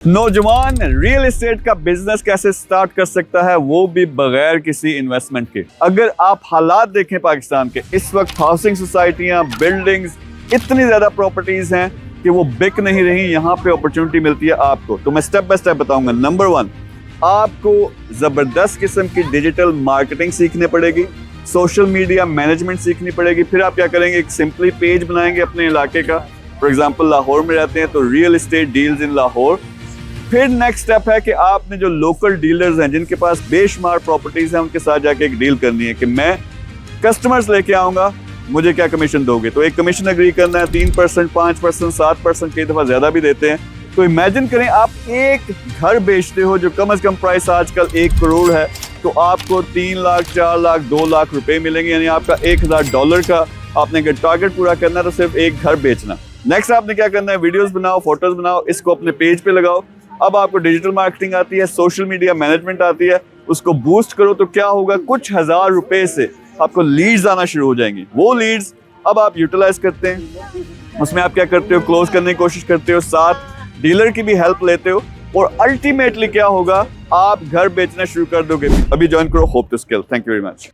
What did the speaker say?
नौजवान real estate का business कैसे स्टार्ट कर सकता है, वो भी बगैर किसी इन्वेस्टमेंट के। अगर आप हालात देखें पाकिस्तान के, इस वक्त हाउसिंग सोसाइटियां, बिल्डिंग्स, इतनी ज्यादा प्रॉपर्टीज हैं कि वो बिक नहीं रही। यहाँ पे अपॉर्चुनिटी मिलती है आपको। तो मैं स्टेप बाय स्टेप बताऊंगा। नंबर 1, आपको जबरदस्त किस्म की डिजिटल मार्केटिंग सीखनी पड़ेगी, सोशल मीडिया मैनेजमेंट सीखनी पड़ेगी। फिर आप क्या करेंगे, एक सिंपली पेज बनाएंगे अपने इलाके का। फॉर एग्जाम्पल लाहौर में रहते हैं तो real estate deals in Lahore. फिर नेक्स्ट स्टेप है कि आपने जो लोकल डीलर्स हैं जिनके पास बेशुमार प्रॉपर्टीज हैं, उनके साथ जाके एक डील करनी है कि मैं कस्टमर्स लेके आऊंगा, मुझे क्या कमीशन दोगे। तो एक कमीशन एग्री करना है, 3%, 5%, 7%, कई दफा ज्यादा भी देते हैं। तो इमेजिन करें आप एक घर बेचते हो जो कम से कम प्राइस आजकल 1 करोड़ है, तो आपको 3 लाख, 4 लाख, 2 लाख रुपए मिलेंगे। यानी आपका $1000 का आपने अगर टारगेट पूरा करना है तो सिर्फ एक घर बेचना। नेक्स्ट आपने क्या करना है, वीडियोस बनाओ, फोटोज बनाओ, इसको अपने पेज पे लगाओ। अब आपको डिजिटल मार्केटिंग आती है, सोशल मीडिया मैनेजमेंट आती है, उसको बूस्ट करो। तो क्या होगा, कुछ हजार रुपए से आपको लीड्स आना शुरू हो जाएंगी। वो लीड्स अब आप यूटिलाइज करते हैं, उसमें आप क्या करते हो, क्लोज करने की कोशिश करते हो, साथ डीलर की भी हेल्प लेते हो, और अल्टीमेटली क्या होगा, आप घर बेचना शुरू कर दोगे। अभी ज्वाइन करो hope to skill. Thank you very much.